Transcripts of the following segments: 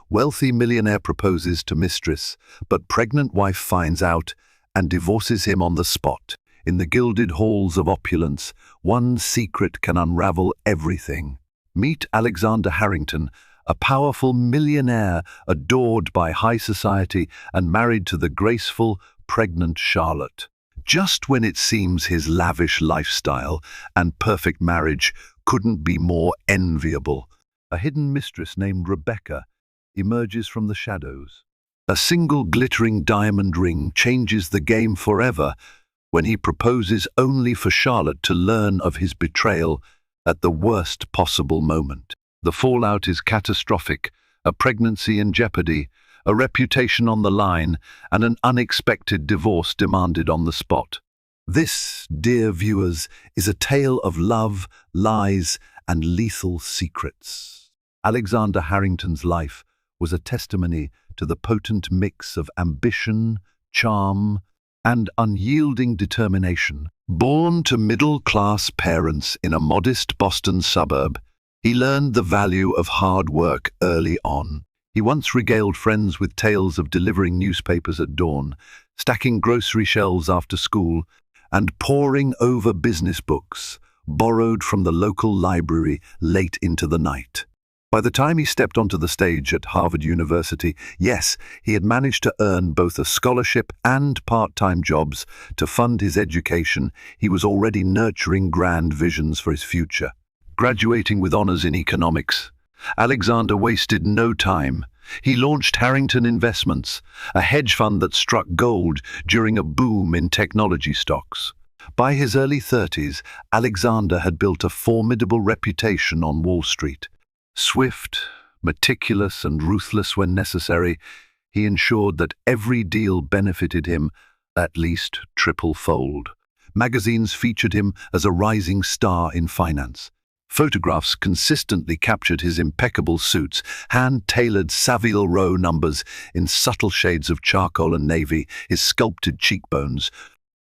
Wealthy millionaire proposes to Mistress, but pregnant wife finds out and divorces him on the spot. In the gilded halls of opulence, one secret can unravel everything. Meet Alexander Harrington, a powerful millionaire adored by high society and married to the graceful, pregnant Charlotte. Just when it seems his lavish lifestyle and perfect marriage couldn't be more enviable, a hidden mistress named Rebecca emerges from the shadows. A single glittering diamond ring changes the game forever when he proposes only for Charlotte to learn of his betrayal at the worst possible moment. The fallout is catastrophic, a pregnancy in jeopardy, a reputation on the line, and an unexpected divorce demanded on the spot. This, dear viewers, is a tale of love, lies, and lethal secrets. Alexander Harrington's life was a testimony to the potent mix of ambition, charm, and unyielding determination. Born to middle-class parents in a modest Boston suburb, he learned the value of hard work early on. He once regaled friends with tales of delivering newspapers at dawn, stacking grocery shelves after school, and poring over business books, borrowed from the local library late into the night. By the time he stepped onto the stage at Harvard University, yes, he had managed to earn both a scholarship and part-time jobs to fund his education. He was already nurturing grand visions for his future. Graduating with honors in economics, Alexander wasted no time. He launched Harrington Investments, a hedge fund that struck gold during a boom in technology stocks. By his early 30s, Alexander had built a formidable reputation on Wall Street. Swift, meticulous, and ruthless when necessary, he ensured that every deal benefited him at least triple-fold. Magazines featured him as a rising star in finance. Photographs consistently captured his impeccable suits, hand-tailored Savile Row numbers in subtle shades of charcoal and navy, his sculpted cheekbones,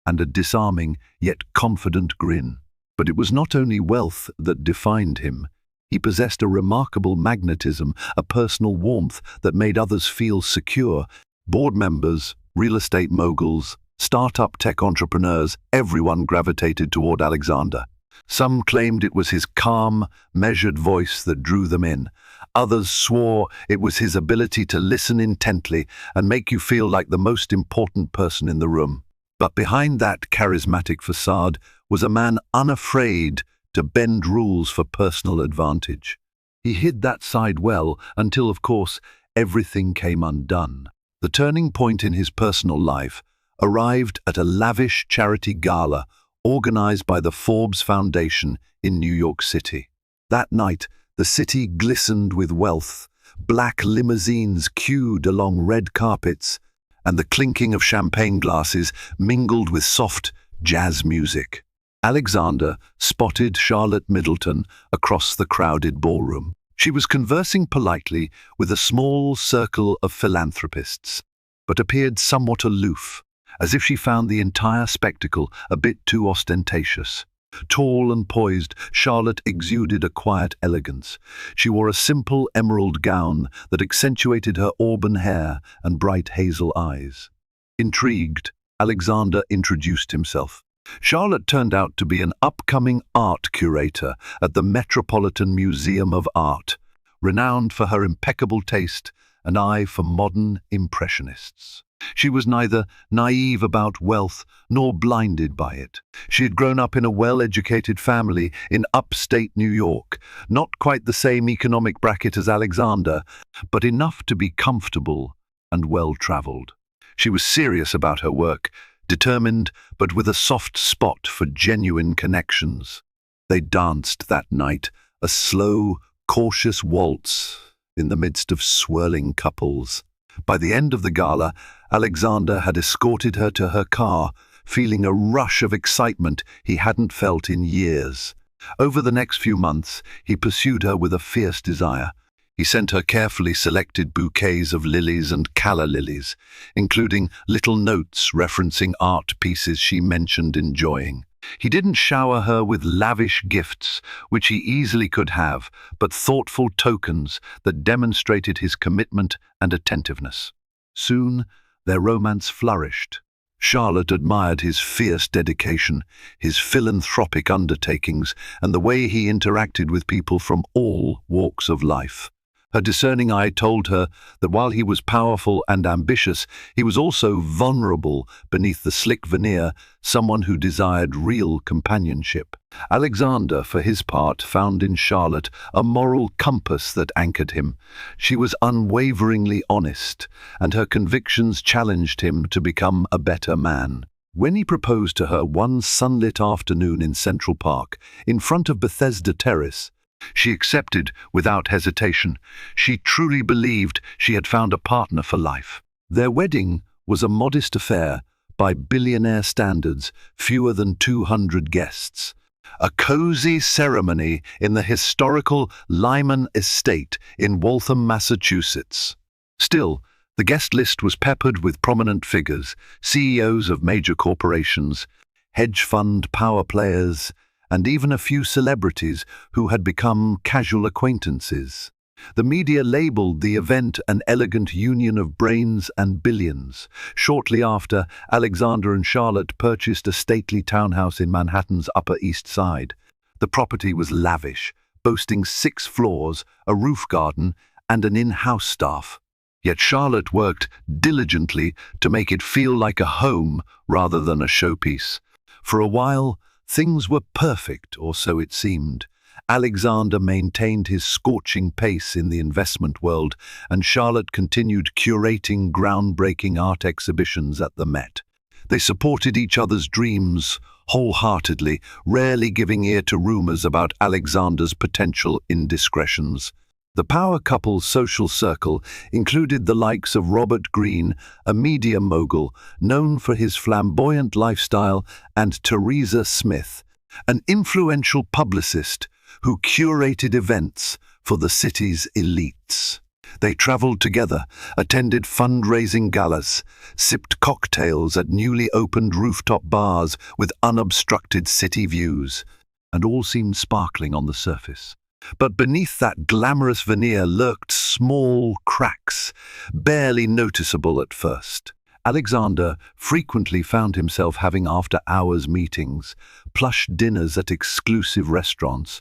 and a disarming yet confident grin. But it was not only wealth that defined him. He possessed a remarkable magnetism, a personal warmth that made others feel secure. Board members, real estate moguls, start-up tech entrepreneurs, everyone gravitated toward Alexander. Some claimed it was his calm, measured voice that drew them in. Others swore it was his ability to listen intently and make you feel like the most important person in the room. But behind that charismatic facade was a man unafraid to bend rules for personal advantage. He hid that side well until, of course, everything came undone. The turning point in his personal life arrived at a lavish charity gala organized by the Forbes Foundation in New York City. That night, the city glistened with wealth, black limousines queued along red carpets, and the clinking of champagne glasses mingled with soft jazz music. Alexander spotted Charlotte Middleton across the crowded ballroom. She was conversing politely with a small circle of philanthropists, but appeared somewhat aloof, as if she found the entire spectacle a bit too ostentatious. Tall and poised, Charlotte exuded a quiet elegance. She wore a simple emerald gown that accentuated her auburn hair and bright hazel eyes. Intrigued, Alexander introduced himself. Charlotte turned out to be an upcoming art curator at the Metropolitan Museum of Art, renowned for her impeccable taste and eye for modern impressionists. She was neither naive about wealth nor blinded by it. She had grown up in a well-educated family in upstate New York, not quite the same economic bracket as Alexander, but enough to be comfortable and well-traveled. She was serious about her work, determined but with a soft spot for genuine connections. They danced that night, a slow, cautious waltz in the midst of swirling couples. By the end of the gala, Alexander had escorted her to her car, feeling a rush of excitement he hadn't felt in years. Over the next few months, he pursued her with a fierce desire. He sent her carefully selected bouquets of lilies and calla lilies, including little notes referencing art pieces she mentioned enjoying. He didn't shower her with lavish gifts, which he easily could have, but thoughtful tokens that demonstrated his commitment and attentiveness. Soon, their romance flourished. Charlotte admired his fierce dedication, his philanthropic undertakings, and the way he interacted with people from all walks of life. Her discerning eye told her that while he was powerful and ambitious, he was also vulnerable beneath the slick veneer, someone who desired real companionship. Alexander, for his part, found in Charlotte a moral compass that anchored him. She was unwaveringly honest, and her convictions challenged him to become a better man. When he proposed to her one sunlit afternoon in Central Park, in front of Bethesda Terrace, she accepted without hesitation. She truly believed she had found a partner for life. Their wedding was a modest affair, by billionaire standards, fewer than 200 guests. A cozy ceremony in the historical Lyman Estate in Waltham, Massachusetts. Still, the guest list was peppered with prominent figures, CEOs of major corporations, hedge fund power players, and even a few celebrities who had become casual acquaintances. The media labeled the event an elegant union of brains and billions. Shortly after, Alexander and Charlotte purchased a stately townhouse in Manhattan's Upper East Side. The property was lavish, boasting 6 floors, a roof garden, and an in-house staff. Yet Charlotte worked diligently to make it feel like a home rather than a showpiece. For a while, things were perfect, or so it seemed. Alexander maintained his scorching pace in the investment world, and Charlotte continued curating groundbreaking art exhibitions at the Met. They supported each other's dreams wholeheartedly, rarely giving ear to rumors about Alexander's potential indiscretions. The power couple's social circle included the likes of Robert Greene, a media mogul known for his flamboyant lifestyle, and Teresa Smith, an influential publicist who curated events for the city's elites. They traveled together, attended fundraising galas, sipped cocktails at newly opened rooftop bars with unobstructed city views, and all seemed sparkling on the surface. But beneath that glamorous veneer lurked small cracks, barely noticeable at first. Alexander frequently found himself having after-hours meetings, plush dinners at exclusive restaurants,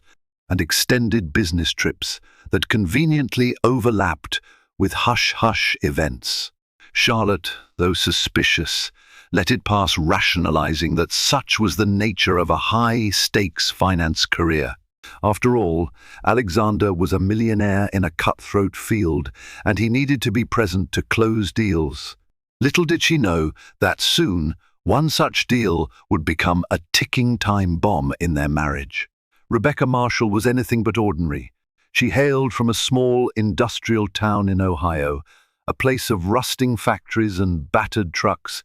and extended business trips that conveniently overlapped with hush-hush events. Charlotte, though suspicious, let it pass, rationalizing that such was the nature of a high-stakes finance career. After all, Alexander was a millionaire in a cutthroat field, and he needed to be present to close deals. Little did she know that soon, one such deal would become a ticking time bomb in their marriage. Rebecca Marshall was anything but ordinary. She hailed from a small industrial town in Ohio, a place of rusting factories and battered trucks,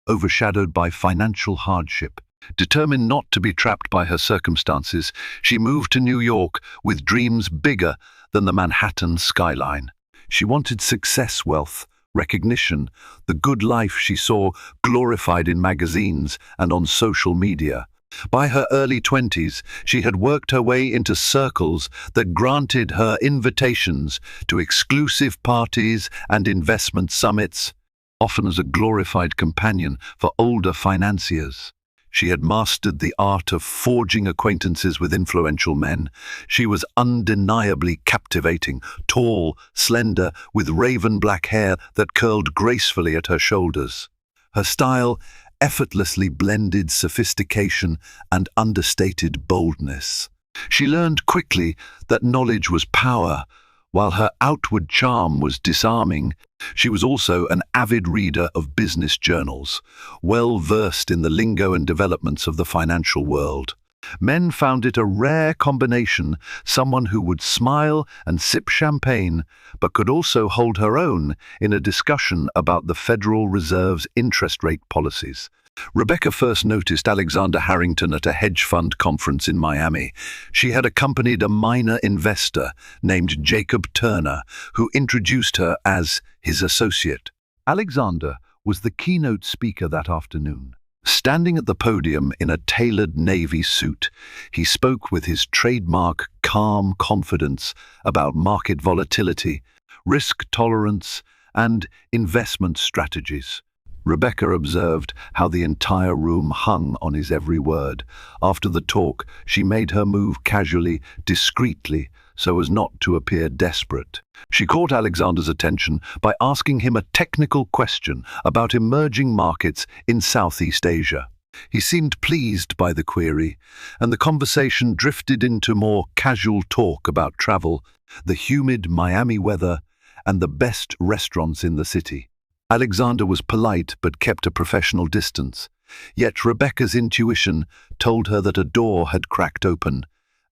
overshadowed by financial hardship. Determined not to be trapped by her circumstances, she moved to New York with dreams bigger than the Manhattan skyline. She wanted success, wealth, recognition, the good life she saw glorified in magazines and on social media. By her early 20s, she had worked her way into circles that granted her invitations to exclusive parties and investment summits, often as a glorified companion for older financiers. She had mastered the art of forging acquaintances with influential men. She was undeniably captivating, tall, slender, with raven black hair that curled gracefully at her shoulders. Her style effortlessly blended sophistication and understated boldness. She learned quickly that knowledge was power, while her outward charm was disarming. She was also an avid reader of business journals, well versed in the lingo and developments of the financial world. Men found it a rare combination, someone who would smile and sip champagne, but could also hold her own in a discussion about the Federal Reserve's interest rate policies. Rebecca first noticed Alexander Harrington at a hedge fund conference in Miami. She had accompanied a minor investor named Jacob Turner, who introduced her as his associate. Alexander was the keynote speaker that afternoon. Standing at the podium in a tailored navy suit, he spoke with his trademark calm confidence about market volatility, risk tolerance, and investment strategies. Rebecca observed how the entire room hung on his every word. After the talk, she made her move casually, discreetly, so as not to appear desperate. She caught Alexander's attention by asking him a technical question about emerging markets in Southeast Asia. He seemed pleased by the query, and the conversation drifted into more casual talk about travel, the humid Miami weather, and the best restaurants in the city. Alexander was polite but kept a professional distance. Yet Rebecca's intuition told her that a door had cracked open,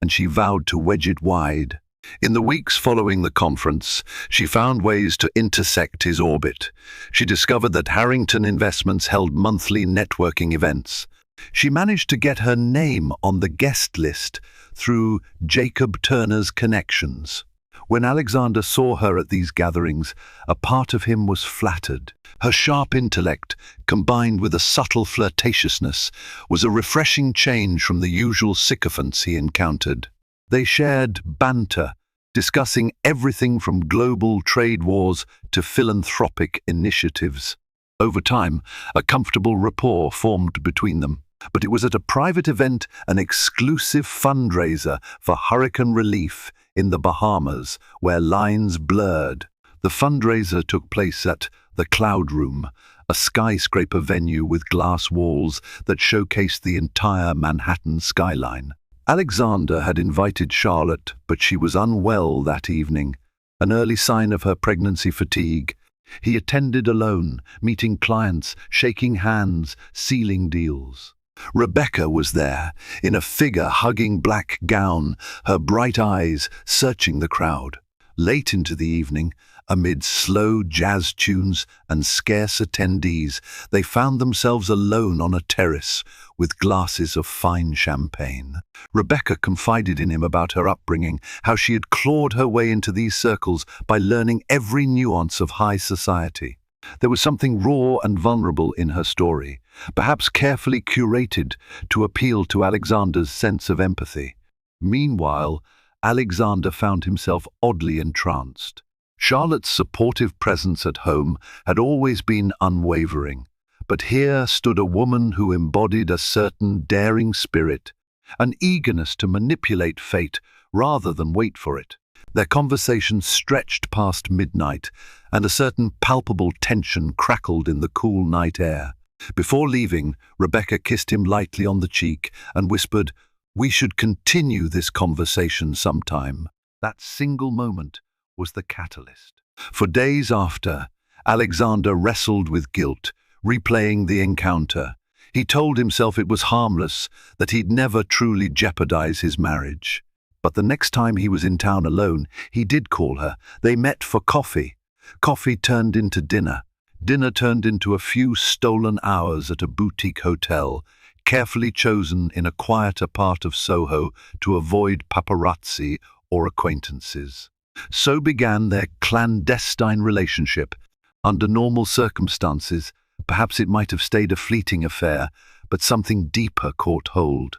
and she vowed to wedge it wide. In the weeks following the conference, she found ways to intersect his orbit. She discovered that Harrington Investments held monthly networking events. She managed to get her name on the guest list through Jacob Turner's connections. When Alexander saw her at these gatherings, a part of him was flattered. Her sharp intellect, combined with a subtle flirtatiousness, was a refreshing change from the usual sycophants he encountered. They shared banter, discussing everything from global trade wars to philanthropic initiatives. Over time, a comfortable rapport formed between them. But it was at a private event, an exclusive fundraiser for hurricane relief in the Bahamas, where lines blurred. The fundraiser took place at the Cloud Room, a skyscraper venue with glass walls that showcased the entire Manhattan skyline. Alexander had invited Charlotte, but she was unwell that evening, an early sign of her pregnancy fatigue. He attended alone, meeting clients, shaking hands, sealing deals. Rebecca was there, in a figure-hugging black gown, her bright eyes searching the crowd. Late into the evening, amid slow jazz tunes and scarce attendees, they found themselves alone on a terrace with glasses of fine champagne. Rebecca confided in him about her upbringing, how she had clawed her way into these circles by learning every nuance of high society. There was something raw and vulnerable in her story, perhaps carefully curated to appeal to Alexander's sense of empathy. Meanwhile, Alexander found himself oddly entranced. Charlotte's supportive presence at home had always been unwavering, but here stood a woman who embodied a certain daring spirit, an eagerness to manipulate fate rather than wait for it. Their conversation stretched past midnight, and a certain palpable tension crackled in the cool night air. Before leaving, Rebecca kissed him lightly on the cheek and whispered, "We should continue this conversation sometime." That single moment was the catalyst. For days after, Alexander wrestled with guilt, replaying the encounter. He told himself it was harmless, that he'd never truly jeopardize his marriage. But the next time he was in town alone, he did call her. They met for coffee. Coffee turned into dinner. Dinner turned into a few stolen hours at a boutique hotel, carefully chosen in a quieter part of Soho to avoid paparazzi or acquaintances. So began their clandestine relationship. Under normal circumstances, perhaps it might have stayed a fleeting affair, but something deeper caught hold.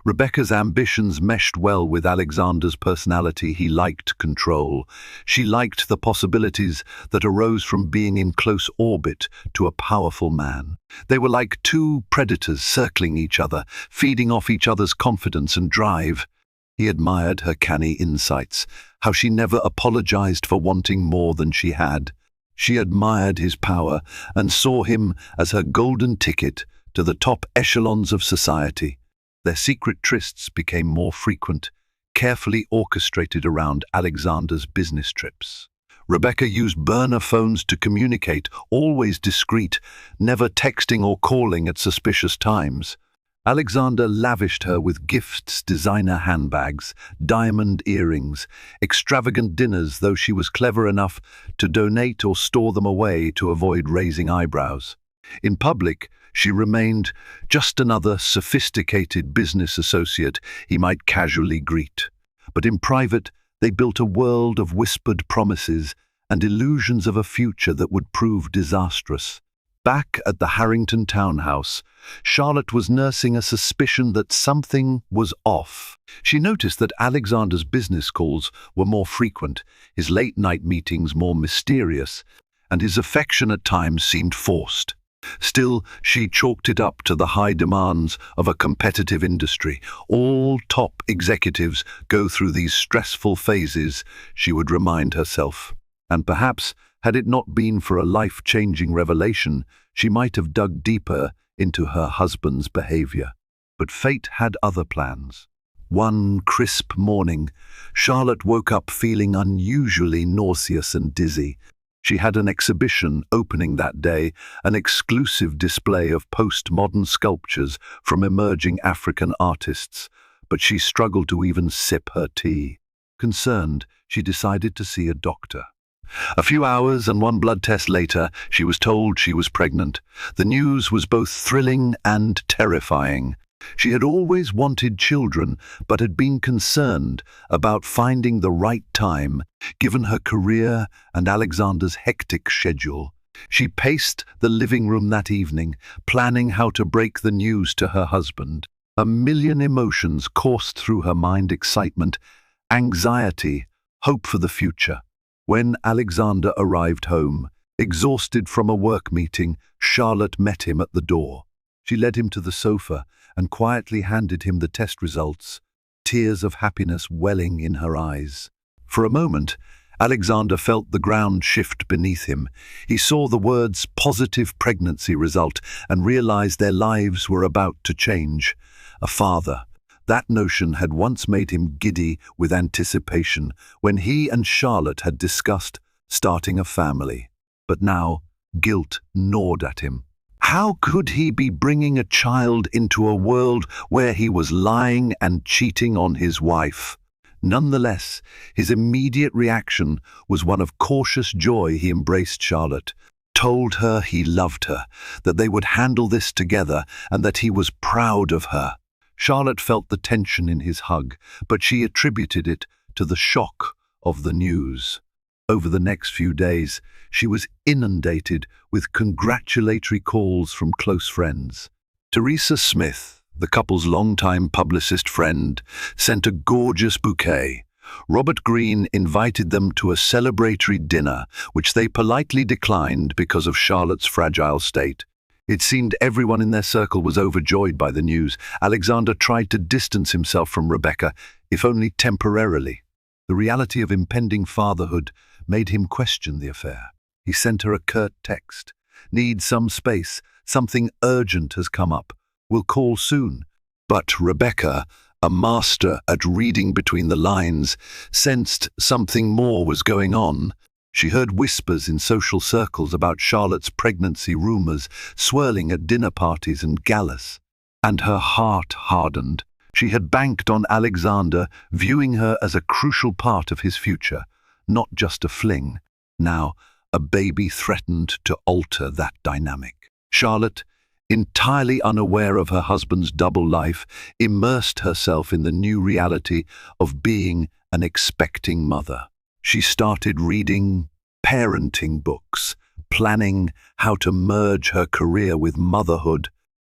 Rebecca's ambitions meshed well with Alexander's personality. He liked control. She liked the possibilities that arose from being in close orbit to a powerful man. They were like two predators circling each other, feeding off each other's confidence and drive. He admired her canny insights, how she never apologized for wanting more than she had. She admired his power and saw him as her golden ticket to the top echelons of society. Their secret trysts became more frequent, carefully orchestrated around Alexander's business trips. Rebecca used burner phones to communicate, always discreet, never texting or calling at suspicious times. Alexander lavished her with gifts, designer handbags, diamond earrings, extravagant dinners, though she was clever enough to donate or store them away to avoid raising eyebrows. In public, she remained just another sophisticated business associate he might casually greet. But in private, they built a world of whispered promises and illusions of a future that would prove disastrous. Back at the Harrington townhouse, Charlotte was nursing a suspicion that something was off. She noticed that Alexander's business calls were more frequent, his late-night meetings more mysterious, and his affection at times seemed forced. Still, she chalked it up to the high demands of a competitive industry. All top executives go through these stressful phases, she would remind herself. And perhaps, had it not been for a life-changing revelation, she might have dug deeper into her husband's behavior. But fate had other plans. One crisp morning, Charlotte woke up feeling unusually nauseous and dizzy. She had an exhibition opening that day, an exclusive display of postmodern sculptures from emerging African artists, but she struggled to even sip her tea. Concerned, she decided to see a doctor. A few hours and one blood test later, she was told she was pregnant. The news was both thrilling and terrifying. She had always wanted children, but had been concerned about finding the right time, given her career and Alexander's hectic schedule. She paced the living room that evening, planning how to break the news to her husband. A million emotions coursed through her mind: excitement, anxiety, hope for the future. When Alexander arrived home, exhausted from a work meeting, Charlotte met him at the door. She led him to the sofa and quietly handed him the test results, tears of happiness welling in her eyes. For a moment, Alexander felt the ground shift beneath him. He saw the words "positive pregnancy result" and realized their lives were about to change. A father. That notion had once made him giddy with anticipation when he and Charlotte had discussed starting a family. But now, guilt gnawed at him. How could he be bringing a child into a world where he was lying and cheating on his wife? Nonetheless, his immediate reaction was one of cautious joy. He embraced Charlotte, told her he loved her, that they would handle this together, and that he was proud of her. Charlotte felt the tension in his hug, but she attributed it to the shock of the news. Over the next few days, she was inundated with congratulatory calls from close friends. Teresa Smith, the couple's longtime publicist friend, sent a gorgeous bouquet. Robert Greene invited them to a celebratory dinner, which they politely declined because of Charlotte's fragile state. It seemed everyone in their circle was overjoyed by the news. Alexander tried to distance himself from Rebecca, if only temporarily. The reality of impending fatherhood made him question the affair. He sent her a curt text. "Need some space. Something urgent has come up. We'll call soon." But Rebecca, a master at reading between the lines, sensed something more was going on. She heard whispers in social circles about Charlotte's pregnancy rumors swirling at dinner parties and galas, and her heart hardened. She had banked on Alexander, viewing her as a crucial part of his future, not just a fling. Now, a baby threatened to alter that dynamic. Charlotte, entirely unaware of her husband's double life, immersed herself in the new reality of being an expecting mother. She started reading parenting books, planning how to merge her career with motherhood,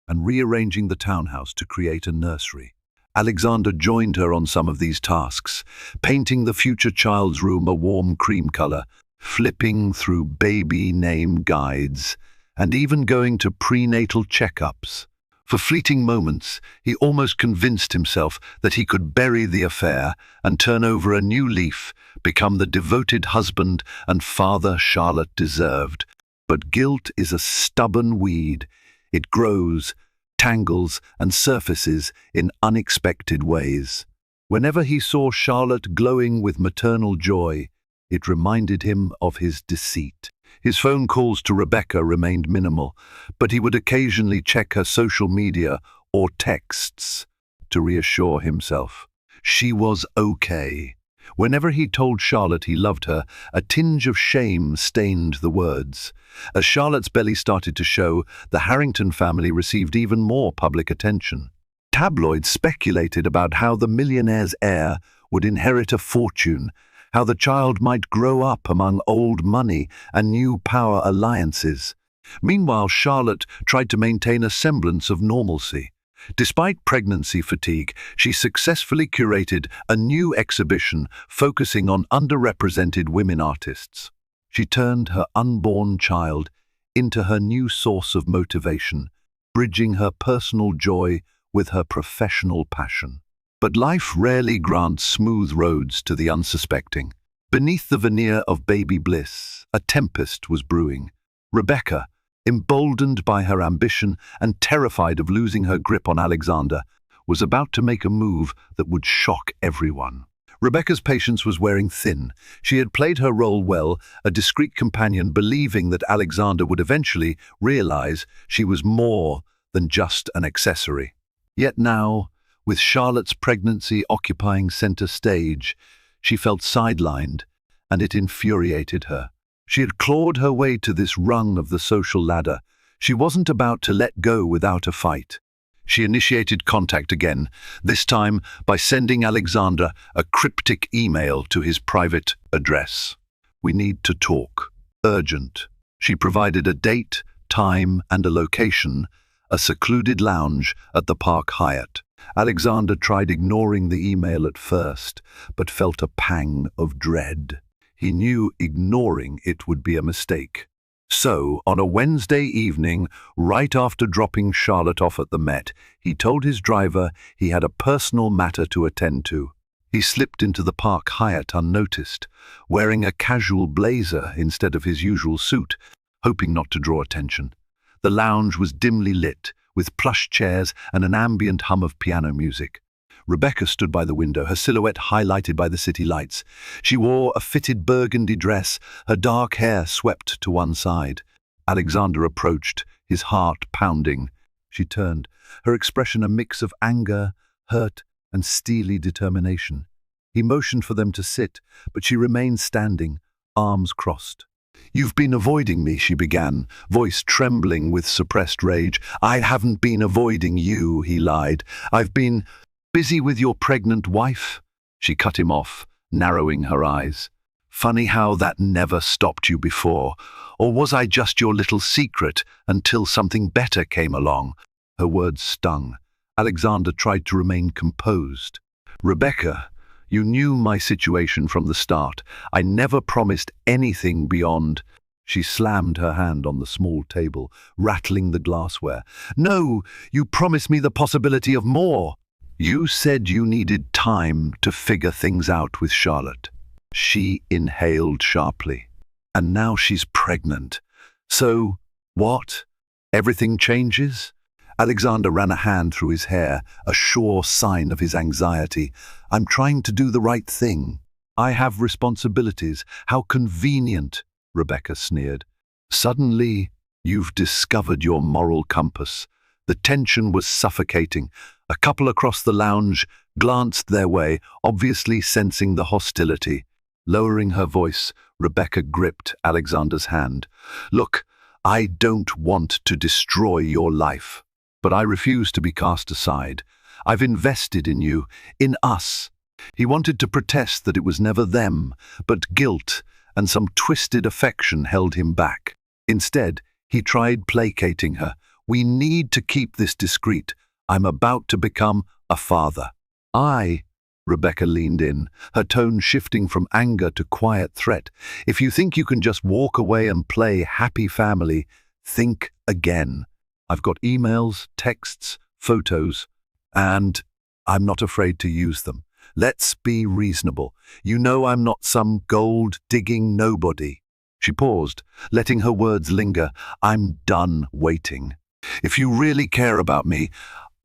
and rearranging the townhouse to create a nursery. Alexander joined her on some of these tasks, painting the future child's room a warm cream color, flipping through baby name guides, and even going to prenatal checkups. For fleeting moments, he almost convinced himself that he could bury the affair and turn over a new leaf, become the devoted husband and father Charlotte deserved. But guilt is a stubborn weed. It grows, tangles, and surfaces in unexpected ways. Whenever he saw Charlotte glowing with maternal joy, it reminded him of his deceit. His phone calls to Rebecca remained minimal, but he would occasionally check her social media or texts to reassure himself. She was okay. Whenever he told Charlotte he loved her, a tinge of shame stained the words. As Charlotte's belly started to show, the Harrington family received even more public attention. Tabloids speculated about how the millionaire's heir would inherit a fortune, how the child might grow up among old money and new power alliances. Meanwhile, Charlotte tried to maintain a semblance of normalcy. Despite pregnancy fatigue, she successfully curated a new exhibition focusing on underrepresented women artists. She turned her unborn child into her new source of motivation, bridging her personal joy with her professional passion. But life rarely grants smooth roads to the unsuspecting. Beneath the veneer of baby bliss, a tempest was brewing. Rebecca, emboldened by her ambition and terrified of losing her grip on Alexander, was about to make a move that would shock everyone. Rebecca's patience was wearing thin. She had played her role well, a discreet companion believing that Alexander would eventually realize she was more than just an accessory. Yet now, with Charlotte's pregnancy occupying center stage, she felt sidelined, and it infuriated her. She had clawed her way to this rung of the social ladder. She wasn't about to let go without a fight. She initiated contact again, this time by sending Alexander a cryptic email to his private address. "We need to talk. Urgent." She provided a date, time, and a location, a secluded lounge at the Park Hyatt. Alexander tried ignoring the email at first, but felt a pang of dread. He knew ignoring it would be a mistake. So, on a Wednesday evening, right after dropping Charlotte off at the Met, he told his driver he had a personal matter to attend to. He slipped into the Park Hyatt unnoticed, wearing a casual blazer instead of his usual suit, hoping not to draw attention. The lounge was dimly lit, with plush chairs and an ambient hum of piano music. Rebecca stood by the window, her silhouette highlighted by the city lights. She wore a fitted burgundy dress, her dark hair swept to one side. Alexander approached, his heart pounding. She turned, her expression a mix of anger, hurt, and steely determination. He motioned for them to sit, but she remained standing, arms crossed. "You've been avoiding me," she began, voice trembling with suppressed rage. "I haven't been avoiding you," he lied. "I've been busy with your pregnant wife." She cut him off, narrowing her eyes. "Funny how that never stopped you before. Or was I just your little secret until something better came along?" Her words stung. Alexander tried to remain composed. "Rebecca, you knew my situation from the start. I never promised anything beyond." She slammed her hand on the small table, rattling the glassware. "No, you promised me the possibility of more. You said you needed time to figure things out with Charlotte." She inhaled sharply. "And now she's pregnant. So, what? Everything changes?" Alexander ran a hand through his hair, a sure sign of his anxiety. "I'm trying to do the right thing. I have responsibilities. How convenient," Rebecca sneered. "Suddenly, you've discovered your moral compass." The tension was suffocating. A couple across the lounge glanced their way, obviously sensing the hostility. Lowering her voice, Rebecca gripped Alexander's hand. "Look, I don't want to destroy your life, but I refuse to be cast aside. I've invested in you, in us." He wanted to protest that it was never them, but guilt and some twisted affection held him back. Instead, he tried placating her. "We need to keep this discreet. I'm about to become a father." Rebecca leaned in, her tone shifting from anger to quiet threat. "If you think you can just walk away and play happy family, think again. I've got emails, texts, photos, and I'm not afraid to use them. Let's be reasonable. You know I'm not some gold-digging nobody." She paused, letting her words linger. "I'm done waiting. If you really care about me,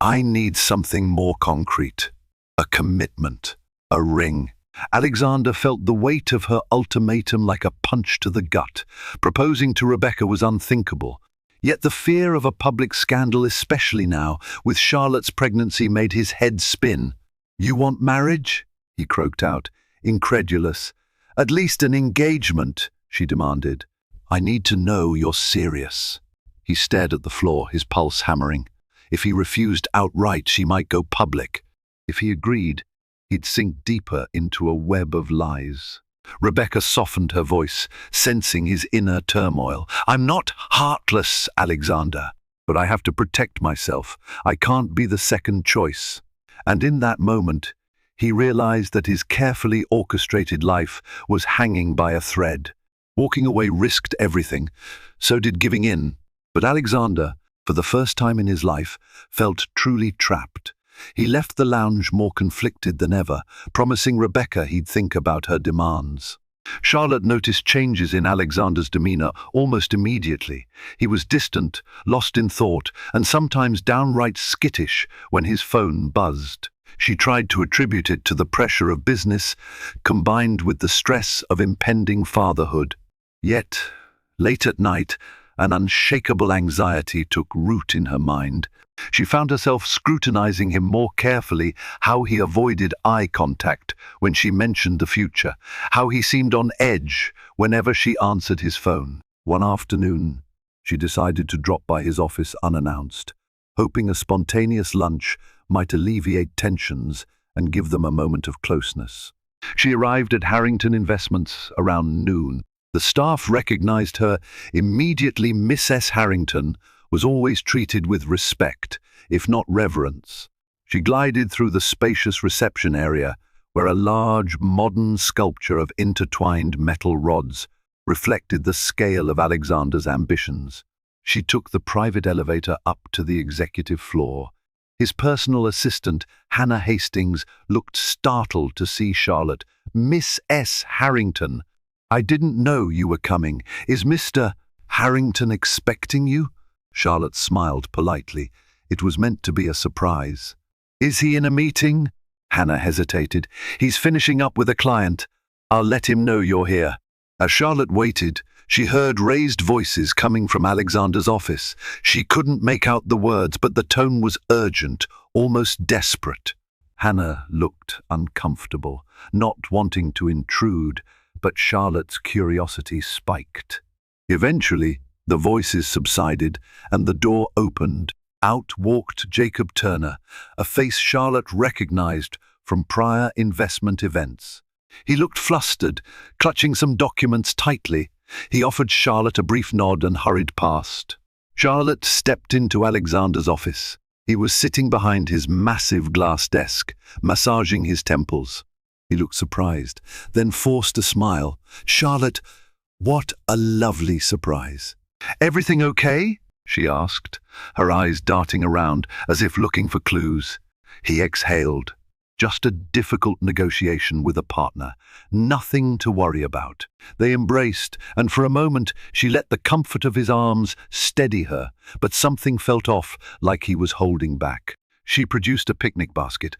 I need something more concrete. A commitment. A ring." Alexander felt the weight of her ultimatum like a punch to the gut. Proposing to Rebecca was unthinkable. Yet the fear of a public scandal, especially now, with Charlotte's pregnancy, made his head spin. "You want marriage?" he croaked out, incredulous. "At least an engagement," she demanded. "I need to know you're serious." He stared at the floor, his pulse hammering. If he refused outright, she might go public. If he agreed, he'd sink deeper into a web of lies. Rebecca softened her voice, sensing his inner turmoil. "I'm not heartless, Alexander, but I have to protect myself. I can't be the second choice." And in that moment, he realized that his carefully orchestrated life was hanging by a thread. Walking away risked everything. So did giving in. But Alexander, for the first time in his life, felt truly trapped. He left the lounge more conflicted than ever, promising Rebecca he'd think about her demands. Charlotte noticed changes in Alexander's demeanor almost immediately. He was distant, lost in thought, and sometimes downright skittish when his phone buzzed. She tried to attribute it to the pressure of business, combined with the stress of impending fatherhood. Yet, late at night, an unshakable anxiety took root in her mind. She found herself scrutinizing him more carefully, how he avoided eye contact when she mentioned the future, how he seemed on edge whenever she answered his phone. One afternoon, she decided to drop by his office unannounced, hoping a spontaneous lunch might alleviate tensions and give them a moment of closeness. She arrived at Harrington Investments around noon. The staff recognized her immediately. Miss S. Harrington was always treated with respect, if not reverence. She glided through the spacious reception area, where a large, modern sculpture of intertwined metal rods reflected the scale of Alexander's ambitions. She took the private elevator up to the executive floor. His personal assistant, Hannah Hastings, looked startled to see Charlotte. "Miss S. Harrington, I didn't know you were coming. Is Mr. Harrington expecting you?" Charlotte smiled politely. It was meant to be a surprise. "Is he in a meeting?" Hannah hesitated. "He's finishing up with a client. I'll let him know you're here." As Charlotte waited, she heard raised voices coming from Alexander's office. She couldn't make out the words, but the tone was urgent, almost desperate. Hannah looked uncomfortable, not wanting to intrude, but Charlotte's curiosity spiked. Eventually, the voices subsided and the door opened. Out walked Jacob Turner, a face Charlotte recognized from prior investment events. He looked flustered, clutching some documents tightly. He offered Charlotte a brief nod and hurried past. Charlotte stepped into Alexander's office. He was sitting behind his massive glass desk, massaging his temples. He looked surprised, then forced a smile. "Charlotte, what a lovely surprise." "Everything okay?" she asked, her eyes darting around as if looking for clues. He exhaled. "Just a difficult negotiation with a partner. Nothing to worry about." They embraced, and for a moment she let the comfort of his arms steady her, but something felt off, like he was holding back. She produced a picnic basket.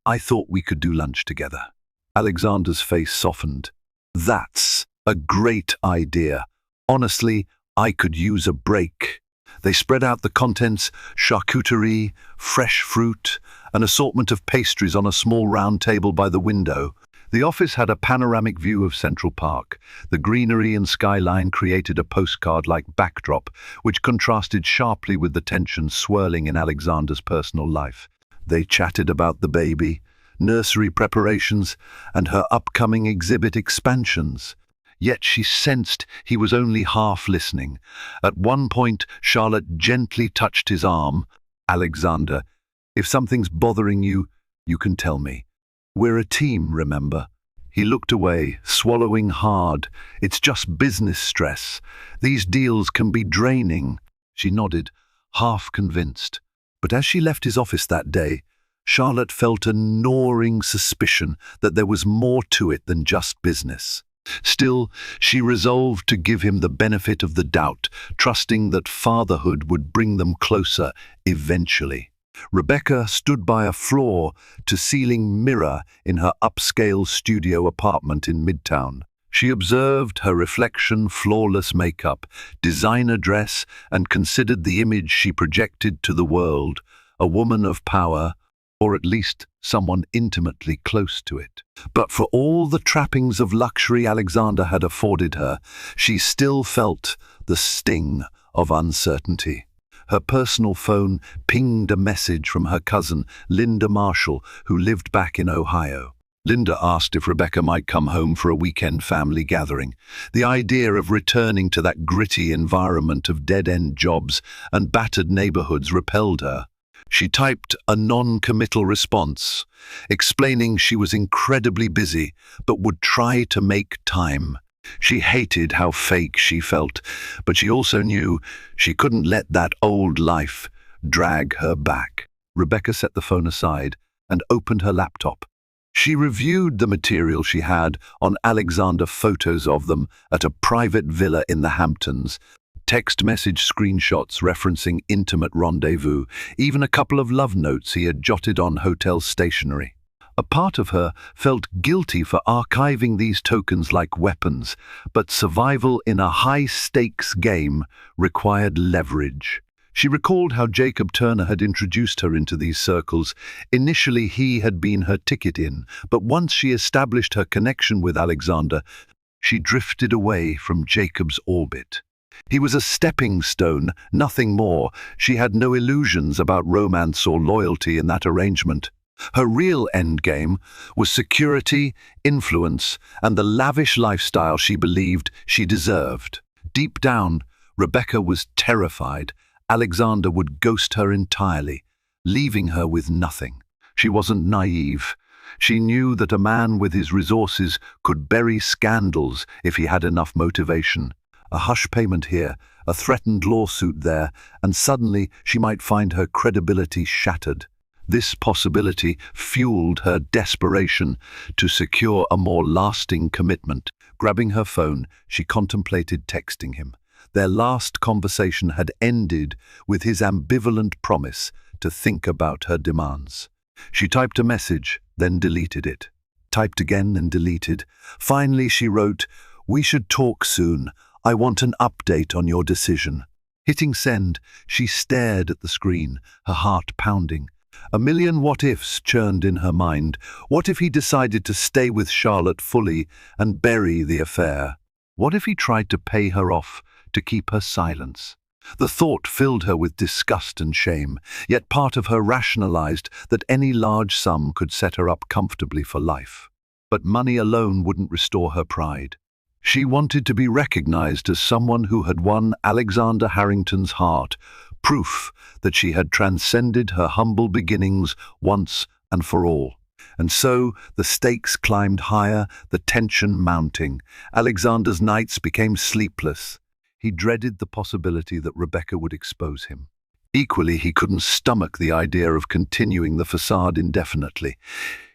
"I thought we could do lunch together." Alexander's face softened. "That's a great idea. Honestly, I could use a break." They spread out the contents: charcuterie, fresh fruit, an assortment of pastries on a small round table by the window. The office had a panoramic view of Central Park. The greenery and skyline created a postcard-like backdrop, which contrasted sharply with the tension swirling in Alexander's personal life. They chatted about the baby, nursery preparations, and her upcoming exhibit expansions. Yet she sensed he was only half listening. At one point, Charlotte gently touched his arm. "Alexander, if something's bothering you, you can tell me. We're a team, remember?" He looked away, swallowing hard. "It's just business stress. These deals can be draining." She nodded, half convinced. But as she left his office that day, Charlotte felt a gnawing suspicion that there was more to it than just business. Still, she resolved to give him the benefit of the doubt, trusting that fatherhood would bring them closer eventually. Rebecca stood by a floor-to-ceiling mirror in her upscale studio apartment in Midtown. She observed her reflection, flawless makeup, designer dress, and considered the image she projected to the world, a woman of power, or at least someone intimately close to it. But for all the trappings of luxury Alexander had afforded her, she still felt the sting of uncertainty. Her personal phone pinged a message from her cousin, Linda Marshall, who lived back in Ohio. Linda asked if Rebecca might come home for a weekend family gathering. The idea of returning to that gritty environment of dead-end jobs and battered neighborhoods repelled her. She typed a non-committal response, explaining she was incredibly busy but would try to make time. She hated how fake she felt, but she also knew she couldn't let that old life drag her back. Rebecca set the phone aside and opened her laptop. She reviewed the material she had on Alexander, photos of them at a private villa in the Hamptons, text message screenshots referencing intimate rendezvous, even a couple of love notes he had jotted on hotel stationery. A part of her felt guilty for archiving these tokens like weapons, but survival in a high-stakes game required leverage. She recalled how Jacob Turner had introduced her into these circles. Initially, he had been her ticket in, but once she established her connection with Alexander, she drifted away from Jacob's orbit. He was a stepping stone, nothing more. She had no illusions about romance or loyalty in that arrangement. Her real endgame was security, influence, and the lavish lifestyle she believed she deserved. Deep down, Rebecca was terrified Alexander would ghost her entirely, leaving her with nothing. She wasn't naive. She knew that a man with his resources could bury scandals if he had enough motivation. A hush payment here, a threatened lawsuit there, and suddenly she might find her credibility shattered. This possibility fueled her desperation to secure a more lasting commitment. Grabbing her phone, she contemplated texting him. Their last conversation had ended with his ambivalent promise to think about her demands. She typed a message, then deleted it. Typed again and deleted. Finally, she wrote, "We should talk soon. I want an update on your decision." Hitting send, she stared at the screen, her heart pounding. A million what-ifs churned in her mind. What if he decided to stay with Charlotte fully and bury the affair? What if he tried to pay her off to keep her silence? The thought filled her with disgust and shame, yet part of her rationalized that any large sum could set her up comfortably for life. But money alone wouldn't restore her pride. She wanted to be recognized as someone who had won Alexander Harrington's heart, proof that she had transcended her humble beginnings once and for all. And so the stakes climbed higher, the tension mounting. Alexander's nights became sleepless. He dreaded the possibility that Rebecca would expose him. Equally, he couldn't stomach the idea of continuing the facade indefinitely.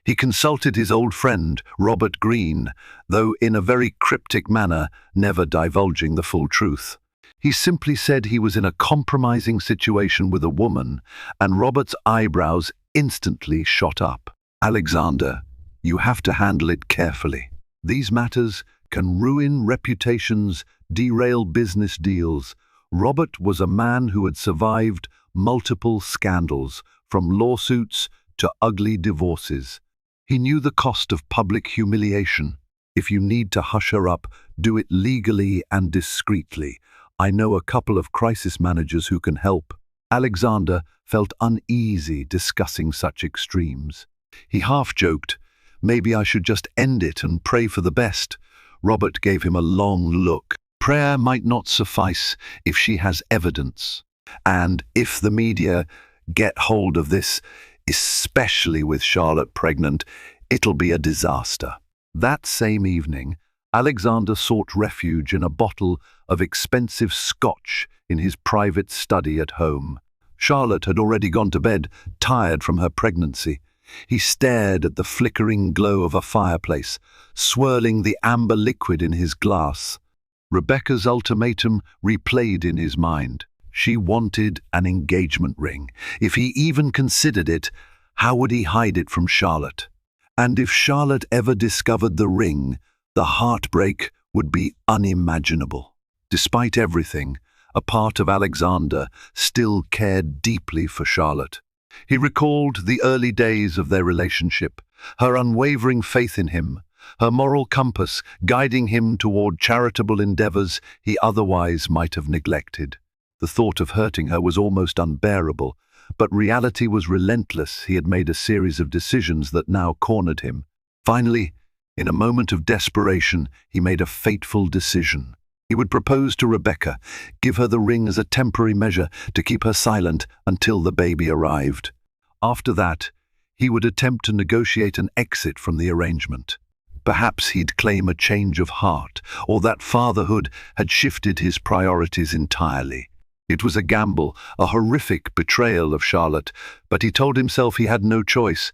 He consulted his old friend, Robert Greene, though in a very cryptic manner, never divulging the full truth. He simply said he was in a compromising situation with a woman, and Robert's eyebrows instantly shot up. "Alexander, you have to handle it carefully. These matters can ruin reputations, derail business deals." Robert was a man who had survived multiple scandals, from lawsuits to ugly divorces. He knew the cost of public humiliation. If you need to hush her up, do it legally and discreetly. I know a couple of crisis managers who can help. Alexander felt uneasy discussing such extremes. He half-joked, "Maybe I should just end it and pray for the best." Robert gave him a long look. Prayer might not suffice if she has evidence. And if the media get hold of this, especially with Charlotte pregnant, it'll be a disaster. That same evening, Alexander sought refuge in a bottle of expensive scotch in his private study at home. Charlotte had already gone to bed, tired from her pregnancy. He stared at the flickering glow of a fireplace, swirling the amber liquid in his glass. Rebecca's ultimatum replayed in his mind. She wanted an engagement ring. If he even considered it, how would he hide it from Charlotte? And if Charlotte ever discovered the ring, the heartbreak would be unimaginable. Despite everything, a part of Alexander still cared deeply for Charlotte. He recalled the early days of their relationship, her unwavering faith in him, her moral compass guiding him toward charitable endeavors he otherwise might have neglected. The thought of hurting her was almost unbearable, but reality was relentless. He had made a series of decisions that now cornered him. Finally, in a moment of desperation, he made a fateful decision. He would propose to Rebecca, give her the ring as a temporary measure to keep her silent until the baby arrived. After that, he would attempt to negotiate an exit from the arrangement. Perhaps he'd claim a change of heart, or that fatherhood had shifted his priorities entirely. It was a gamble, a horrific betrayal of Charlotte, but he told himself he had no choice.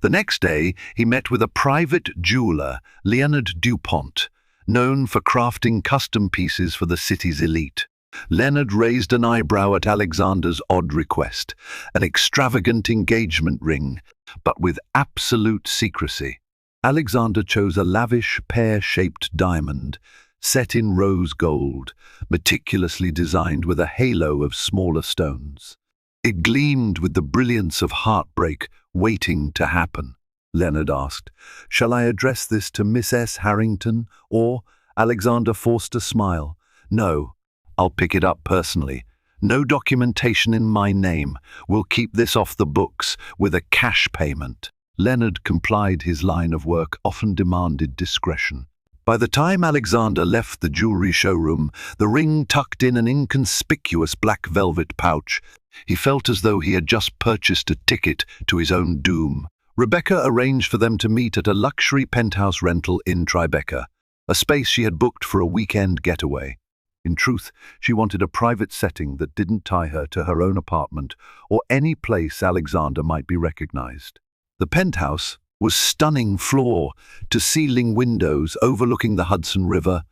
The next day, he met with a private jeweler, Leonard Dupont, known for crafting custom pieces for the city's elite. Leonard raised an eyebrow at Alexander's odd request, an extravagant engagement ring, but with absolute secrecy. Alexander chose a lavish, pear-shaped diamond, set in rose gold, meticulously designed with a halo of smaller stones. It gleamed with the brilliance of heartbreak waiting to happen. Leonard asked, "Shall I address this to Miss S. Harrington, or?" Alexander forced a smile. "No, I'll pick it up personally. No documentation in my name. We'll keep this off the books with a cash payment." Leonard complied. His line of work often demanded discretion. By the time Alexander left the jewelry showroom, the ring tucked in an inconspicuous black velvet pouch, he felt as though he had just purchased a ticket to his own doom. Rebecca arranged for them to meet at a luxury penthouse rental in Tribeca, a space she had booked for a weekend getaway. In truth, she wanted a private setting that didn't tie her to her own apartment or any place Alexander might be recognized. The penthouse was stunning floor-to-ceiling windows overlooking the Hudson River,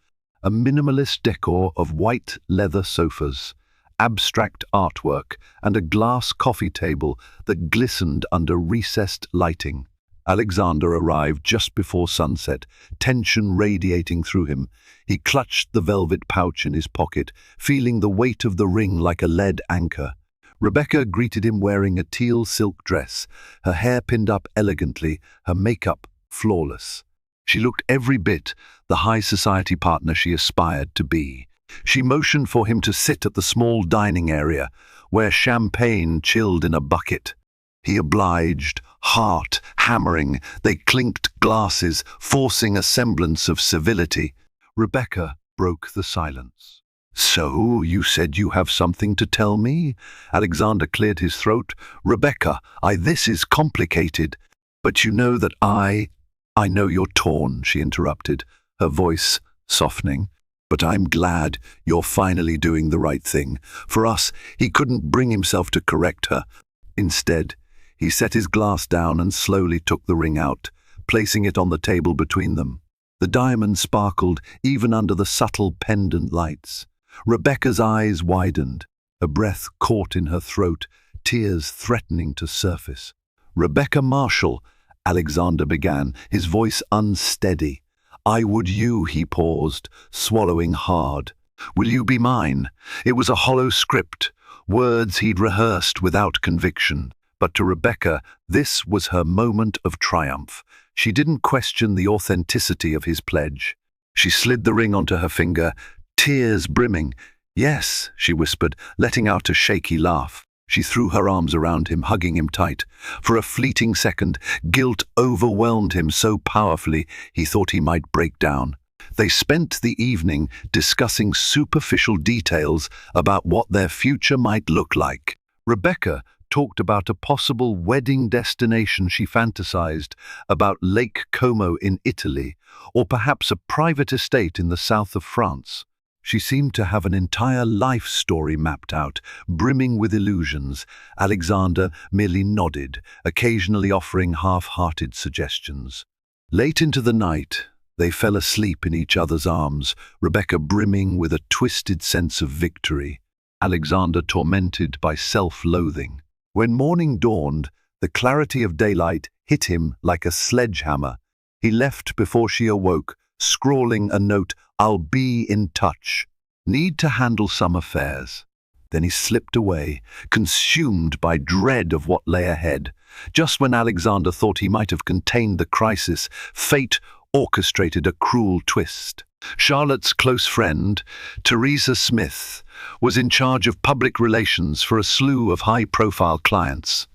a minimalist decor of white leather sofas, abstract artwork, and a glass coffee table that glistened under recessed lighting. Alexander arrived just before sunset, tension radiating through him. He clutched the velvet pouch in his pocket, feeling the weight of the ring like a lead anchor. Rebecca greeted him wearing a teal silk dress, her hair pinned up elegantly, her makeup flawless. She looked every bit the high society partner she aspired to be. She motioned for him to sit at the small dining area, where champagne chilled in a bucket. He obliged, heart hammering. They clinked glasses, forcing a semblance of civility. Rebecca broke the silence. "So, you said you have something to tell me?" Alexander cleared his throat. "Rebecca, this is complicated. But you know that I know you're torn," she interrupted, her voice softening. "But I'm glad you're finally doing the right thing. For us," he couldn't bring himself to correct her. Instead, he set his glass down and slowly took the ring out, placing it on the table between them. The diamond sparkled even under the subtle pendant lights. Rebecca's eyes widened, a breath caught in her throat, tears threatening to surface. "Rebecca Marshall," Alexander began, his voice unsteady. He paused, swallowing hard. "Will you be mine?" It was a hollow script, words he'd rehearsed without conviction. But to Rebecca, this was her moment of triumph. She didn't question the authenticity of his pledge. She slid the ring onto her finger, tears brimming. "Yes," she whispered, letting out a shaky laugh. She threw her arms around him, hugging him tight. For a fleeting second, guilt overwhelmed him so powerfully he thought he might break down. They spent the evening discussing superficial details about what their future might look like. Rebecca talked about a possible wedding destination she fantasized, about Lake Como in Italy, or perhaps a private estate in the south of France. She seemed to have an entire life story mapped out, brimming with illusions. Alexander merely nodded, occasionally offering half-hearted suggestions. Late into the night, they fell asleep in each other's arms, Rebecca brimming with a twisted sense of victory, Alexander tormented by self-loathing. When morning dawned, the clarity of daylight hit him like a sledgehammer. He left before she awoke, scrawling a note, "I'll be in touch. Need to handle some affairs." Then he slipped away, consumed by dread of what lay ahead. Just when Alexander thought he might have contained the crisis, fate orchestrated a cruel twist. Charlotte's close friend, Teresa Smith, was in charge of public relations for a slew of high-profile clients.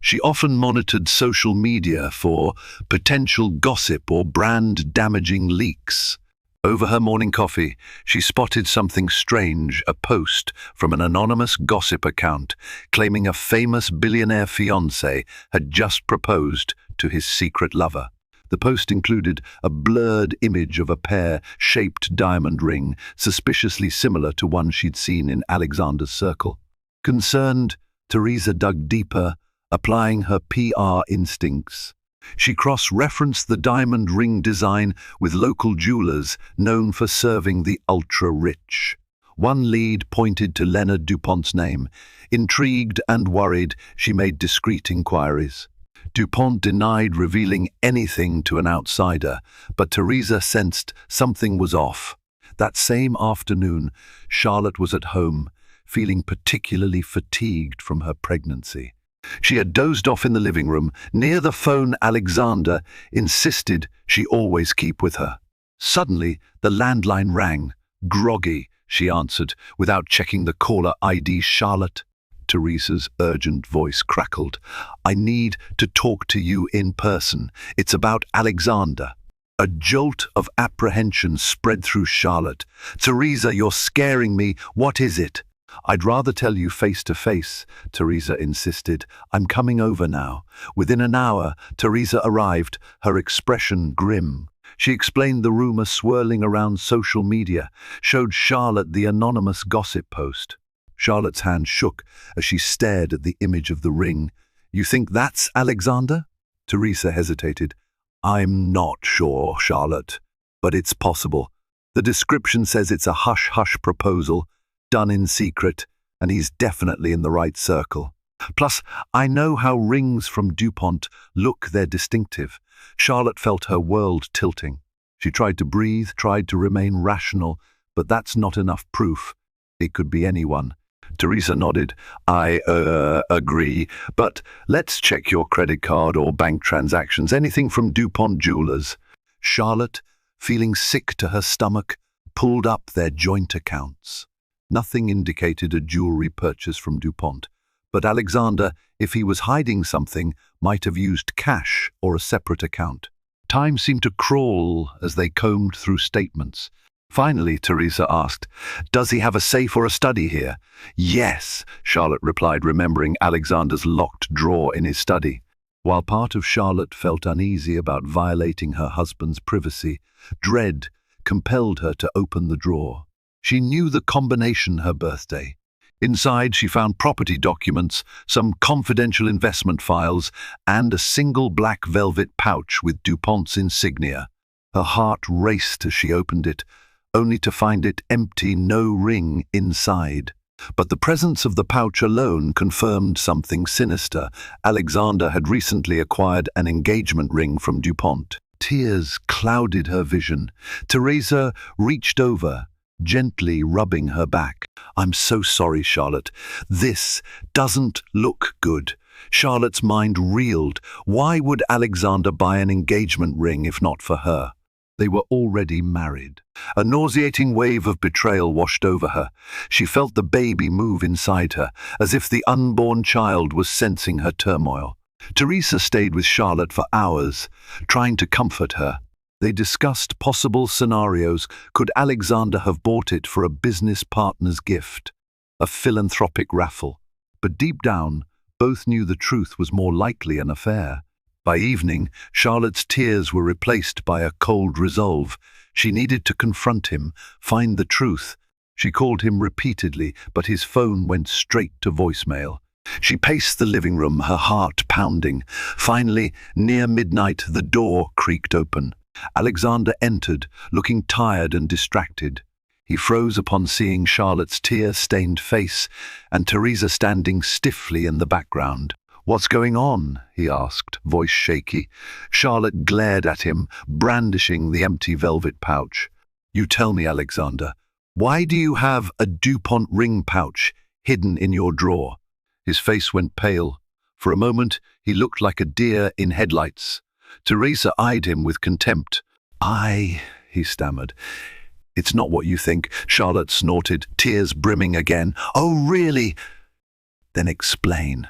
She often monitored social media for potential gossip or brand-damaging leaks. Over her morning coffee, she spotted something strange, a post from an anonymous gossip account claiming a famous billionaire fiancé had just proposed to his secret lover. The post included a blurred image of a pear-shaped diamond ring, suspiciously similar to one she'd seen in Alexander's circle. Concerned, Teresa dug deeper, applying her PR instincts. She cross-referenced the diamond ring design with local jewelers known for serving the ultra-rich. One lead pointed to Leonard Dupont's name. Intrigued and worried, she made discreet inquiries. Dupont denied revealing anything to an outsider, but Teresa sensed something was off. That same afternoon, Charlotte was at home, feeling particularly fatigued from her pregnancy. She had dozed off in the living room, near the phone Alexander insisted she always keep with her. Suddenly, the landline rang. Groggy, she answered, without checking the caller ID. Charlotte. Teresa's urgent voice crackled. I need to talk to you in person. It's about Alexander. A jolt of apprehension spread through Charlotte. Teresa, you're scaring me. What is it? I'd rather tell you face to face, Teresa insisted. I'm coming over now. Within an hour, Teresa arrived, her expression grim. She explained the rumor swirling around social media, showed Charlotte the anonymous gossip post. Charlotte's hand shook as she stared at the image of the ring. You think that's Alexander? Teresa hesitated. I'm not sure, Charlotte, but it's possible. The description says it's a hush-hush proposal, done in secret, and he's definitely in the right circle. Plus, I know how rings from Dupont look, they're distinctive. Charlotte felt her world tilting. She tried to breathe, tried to remain rational, but that's not enough proof. It could be anyone. Teresa nodded. I agree, but let's check your credit card or bank transactions, anything from Dupont Jewelers. Charlotte, feeling sick to her stomach, pulled up their joint accounts. Nothing indicated a jewelry purchase from Dupont, but Alexander, if he was hiding something, might have used cash or a separate account. Time seemed to crawl as they combed through statements. Finally, Teresa asked, does he have a safe or a study here? Yes, Charlotte replied, remembering Alexander's locked drawer in his study. While part of Charlotte felt uneasy about violating her husband's privacy, dread compelled her to open the drawer. She knew the combination her birthday. Inside, she found property documents, some confidential investment files, and a single black velvet pouch with Dupont's insignia. Her heart raced as she opened it, only to find it empty, no ring inside. But the presence of the pouch alone confirmed something sinister. Alexander had recently acquired an engagement ring from Dupont. Tears clouded her vision. Teresa reached over, gently rubbing her back. I'm so sorry, Charlotte. This doesn't look good. Charlotte's mind reeled. Why would Alexander buy an engagement ring if not for her? They were already married. A nauseating wave of betrayal washed over her. She felt the baby move inside her, as if the unborn child was sensing her turmoil. Teresa stayed with Charlotte for hours, trying to comfort her. They discussed possible scenarios. Could Alexander have bought it for a business partner's gift? A philanthropic raffle? But deep down, both knew the truth was more likely an affair. By evening, Charlotte's tears were replaced by a cold resolve. She needed to confront him, find the truth. She called him repeatedly, but his phone went straight to voicemail. She paced the living room, her heart pounding. Finally, near midnight, the door creaked open. Alexander entered, looking tired and distracted. He froze upon seeing Charlotte's tear-stained face and Teresa standing stiffly in the background. What's going on? He asked, voice shaky. Charlotte glared at him, brandishing the empty velvet pouch. You tell me, Alexander, why do you have a Dupont ring pouch hidden in your drawer? His face went pale. For a moment, he looked like a deer in headlights. Teresa eyed him with contempt. He stammered. It's not what you think, Charlotte snorted, tears brimming again. Oh, really? Then explain.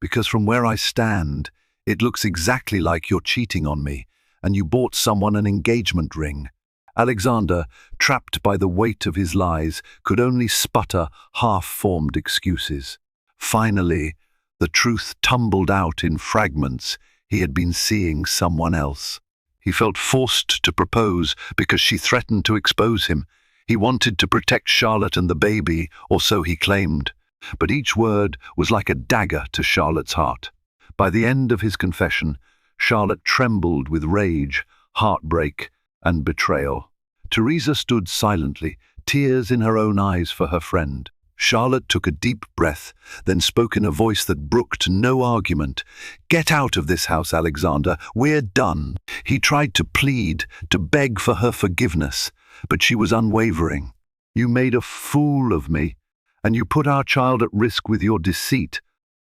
Because from where I stand, it looks exactly like you're cheating on me, and you bought someone an engagement ring." Alexander, trapped by the weight of his lies, could only sputter half-formed excuses. Finally, the truth tumbled out in fragments. He had been seeing someone else. He felt forced to propose because she threatened to expose him. He wanted to protect Charlotte and the baby, or so he claimed. But each word was like a dagger to Charlotte's heart. By the end of his confession, Charlotte trembled with rage, heartbreak, and betrayal. Teresa stood silently, tears in her own eyes for her friend. Charlotte took a deep breath, then spoke in a voice that brooked no argument. "Get out of this house, Alexander. We're done." He tried to plead, to beg for her forgiveness, but she was unwavering. "You made a fool of me, and you put our child at risk with your deceit.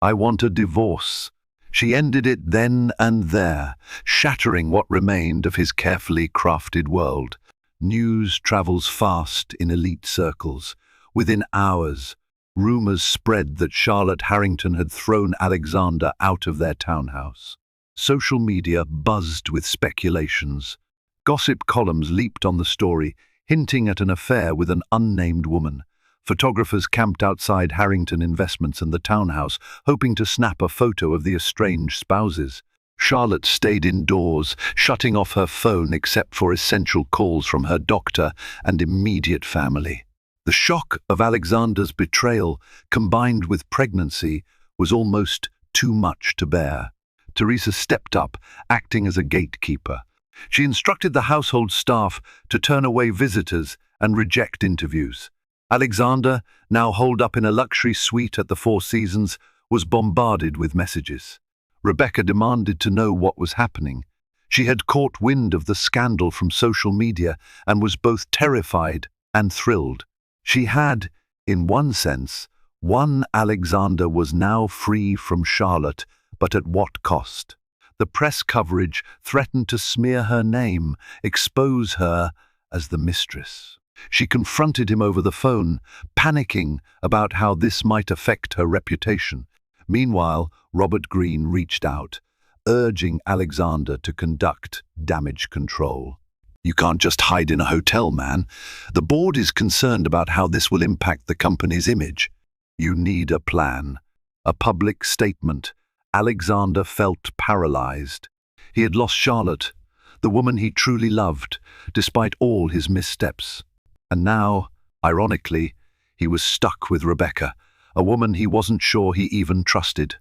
I want a divorce." She ended it then and there, shattering what remained of his carefully crafted world. News travels fast in elite circles. Within hours, rumors spread that Charlotte Harrington had thrown Alexander out of their townhouse. Social media buzzed with speculations. Gossip columns leaped on the story, hinting at an affair with an unnamed woman. Photographers camped outside Harrington Investments and the townhouse, hoping to snap a photo of the estranged spouses. Charlotte stayed indoors, shutting off her phone except for essential calls from her doctor and immediate family. The shock of Alexander's betrayal, combined with pregnancy, was almost too much to bear. Teresa stepped up, acting as a gatekeeper. She instructed the household staff to turn away visitors and reject interviews. Alexander, now holed up in a luxury suite at the Four Seasons, was bombarded with messages. Rebecca demanded to know what was happening. She had caught wind of the scandal from social media and was both terrified and thrilled. She had, in one sense, won. Alexander was now free from Charlotte, but at what cost? The press coverage threatened to smear her name, expose her as the mistress. She confronted him over the phone, panicking about how this might affect her reputation. Meanwhile, Robert Greene reached out, urging Alexander to conduct damage control. "You can't just hide in a hotel, man. The board is concerned about how this will impact the company's image. You need a plan." A public statement. Alexander felt paralyzed. He had lost Charlotte, the woman he truly loved, despite all his missteps. And now, ironically, he was stuck with Rebecca, a woman he wasn't sure he even trusted.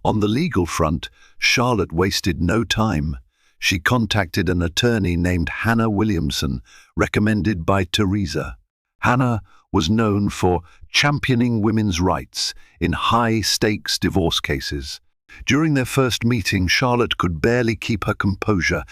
On the legal front, Charlotte wasted no time. She contacted an attorney named Hannah Williamson, recommended by Teresa. Hannah was known for championing women's rights in high-stakes divorce cases. During their first meeting, Charlotte could barely keep her composure.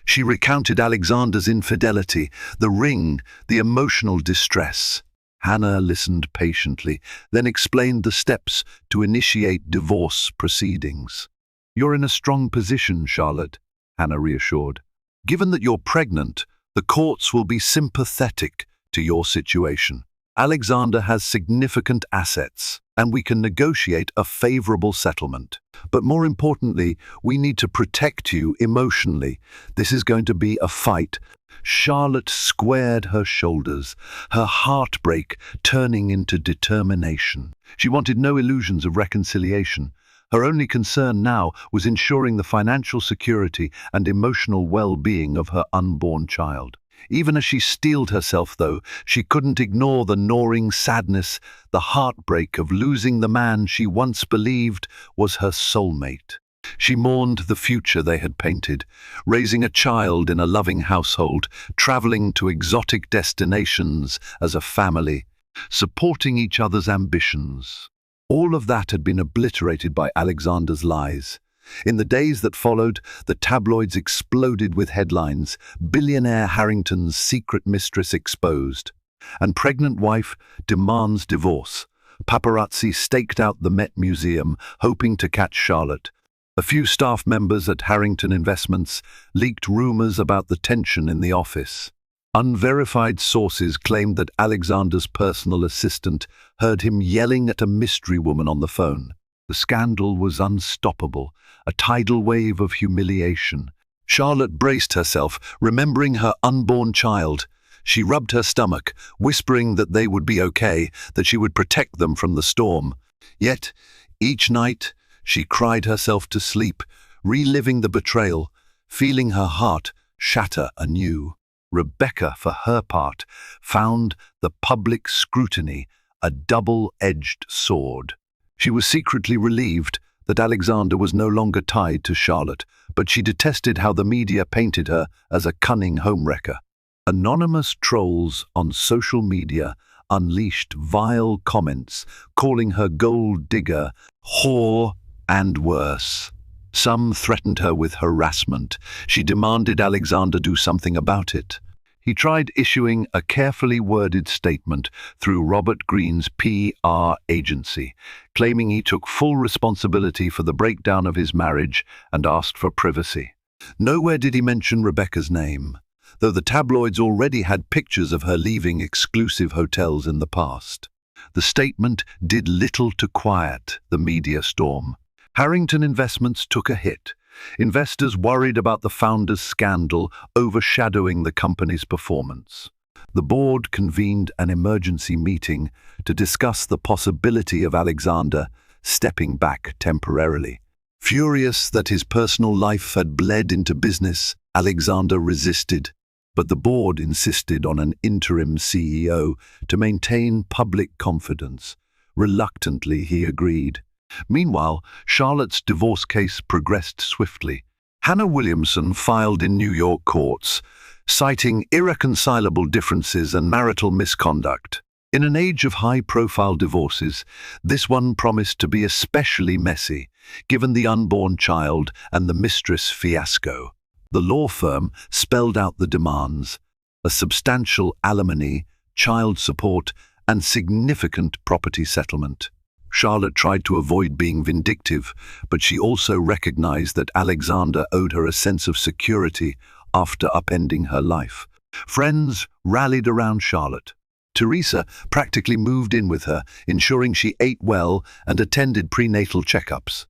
She recounted Alexander's infidelity, the ring, the emotional distress. Hannah listened patiently, then explained the steps to initiate divorce proceedings. "You're in a strong position, Charlotte," Hannah reassured. "Given that you're pregnant, the courts will be sympathetic to your situation. Alexander has significant assets, and we can negotiate a favorable settlement. But more importantly, we need to protect you emotionally. This is going to be a fight." Charlotte squared her shoulders, her heartbreak turning into determination. She wanted no illusions of reconciliation. Her only concern now was ensuring the financial security and emotional well-being of her unborn child. Even as she steeled herself, though, she couldn't ignore the gnawing sadness, the heartbreak of losing the man she once believed was her soulmate. She mourned the future they had painted, raising a child in a loving household, traveling to exotic destinations as a family, supporting each other's ambitions. All of that had been obliterated by Alexander's lies. In the days that followed, the tabloids exploded with headlines, "Billionaire Harrington's secret mistress exposed," and "Pregnant wife demands divorce." Paparazzi staked out the Met Museum, hoping to catch Charlotte. A few staff members at Harrington Investments leaked rumors about the tension in the office. Unverified sources claimed that Alexander's personal assistant heard him yelling at a mystery woman on the phone. The scandal was unstoppable, a tidal wave of humiliation. Charlotte braced herself, remembering her unborn child. She rubbed her stomach, whispering that they would be okay, that she would protect them from the storm. Yet, each night, she cried herself to sleep, reliving the betrayal, feeling her heart shatter anew. Rebecca, for her part, found the public scrutiny a double-edged sword. She was secretly relieved that Alexander was no longer tied to Charlotte, but she detested how the media painted her as a cunning homewrecker. Anonymous trolls on social media unleashed vile comments, calling her gold digger, whore, and worse. Some threatened her with harassment. She demanded Alexander do something about it. He tried issuing a carefully worded statement through Robert Greene's PR agency, claiming he took full responsibility for the breakdown of his marriage and asked for privacy. Nowhere did he mention Rebecca's name, though the tabloids already had pictures of her leaving exclusive hotels in the past. The statement did little to quiet the media storm. Harrington Investments took a hit. Investors worried about the founder's scandal overshadowing the company's performance. The board convened an emergency meeting to discuss the possibility of Alexander stepping back temporarily. Furious that his personal life had bled into business, Alexander resisted, but the board insisted on an interim CEO to maintain public confidence. Reluctantly, he agreed. Meanwhile, Charlotte's divorce case progressed swiftly. Hannah Williamson filed in New York courts, citing irreconcilable differences and marital misconduct. In an age of high-profile divorces, this one promised to be especially messy, given the unborn child and the Mistress fiasco. The law firm spelled out the demands: a substantial alimony, child support, and significant property settlement. Charlotte tried to avoid being vindictive, but she also recognized that Alexander owed her a sense of security after upending her life. Friends rallied around Charlotte. Teresa practically moved in with her, ensuring she ate well and attended prenatal checkups.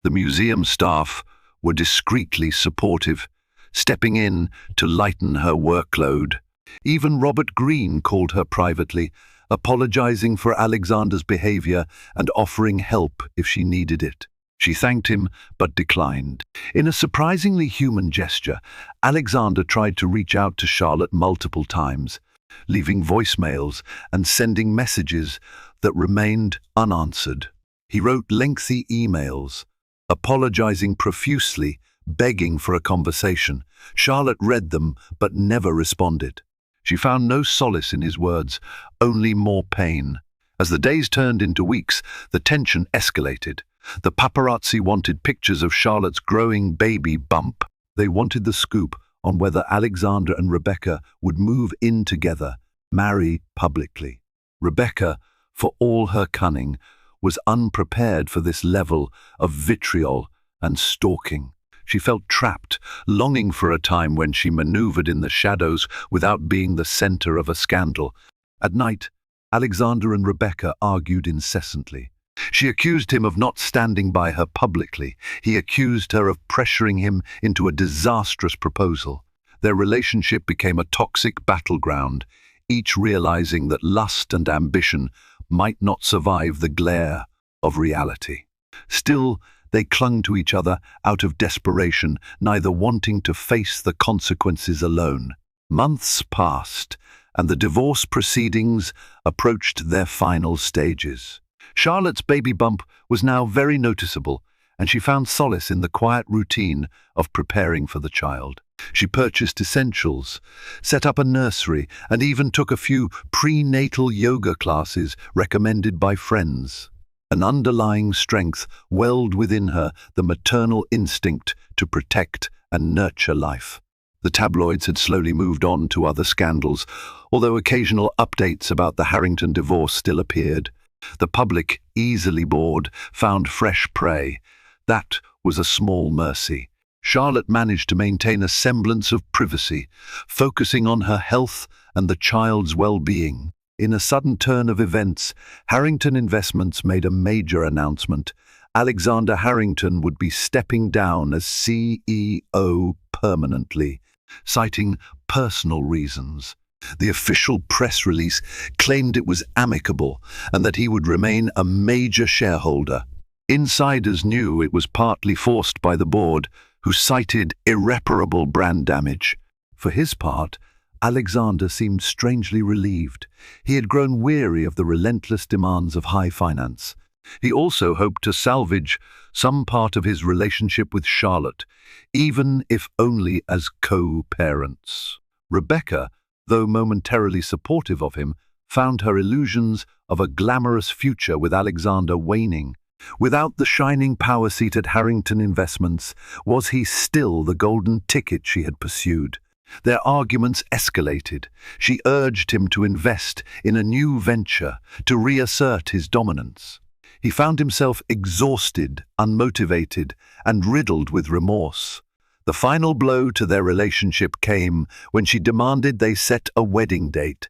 The museum staff were discreetly supportive, stepping in to lighten her workload. Even Robert Greene called her privately, apologizing for Alexander's behavior and offering help if she needed it. She thanked him, but declined. In a surprisingly human gesture, Alexander tried to reach out to Charlotte multiple times, leaving voicemails and sending messages that remained unanswered. He wrote lengthy emails, apologizing profusely, begging for a conversation. Charlotte read them, but never responded. She found no solace in his words, only more pain. As the days turned into weeks, the tension escalated. The paparazzi wanted pictures of Charlotte's growing baby bump. They wanted the scoop on whether Alexander and Rebecca would move in together, marry publicly. Rebecca, for all her cunning, was unprepared for this level of vitriol and stalking. She felt trapped, longing for a time when she maneuvered in the shadows without being the center of a scandal. At night, Alexander and Rebecca argued incessantly. She accused him of not standing by her publicly. He accused her of pressuring him into a disastrous proposal. Their relationship became a toxic battleground, each realizing that lust and ambition might not survive the glare of reality. Still, they clung to each other out of desperation, neither wanting to face the consequences alone. Months passed, and the divorce proceedings approached their final stages. Charlotte's baby bump was now very noticeable, and she found solace in the quiet routine of preparing for the child. She purchased essentials, set up a nursery, and even took a few prenatal yoga classes recommended by friends. An underlying strength welled within her, the maternal instinct to protect and nurture life. The tabloids had slowly moved on to other scandals, although occasional updates about the Harrington divorce still appeared. The public, easily bored, found fresh prey. That was a small mercy. Charlotte managed to maintain a semblance of privacy, focusing on her health and the child's well-being. In a sudden turn of events, Harrington Investments made a major announcement. Alexander Harrington would be stepping down as CEO permanently, citing personal reasons. The official press release claimed it was amicable and that he would remain a major shareholder. Insiders knew it was partly forced by the board, who cited irreparable brand damage. For his part, Alexander seemed strangely relieved. He had grown weary of the relentless demands of high finance. He also hoped to salvage some part of his relationship with Charlotte, even if only as co-parents. Rebecca, though momentarily supportive of him, found her illusions of a glamorous future with Alexander waning. Without the shining power seat at Harrington Investments, was he still the golden ticket she had pursued? Their arguments escalated. She urged him to invest in a new venture, to reassert his dominance. He found himself exhausted, unmotivated, and riddled with remorse. The final blow to their relationship came when she demanded they set a wedding date,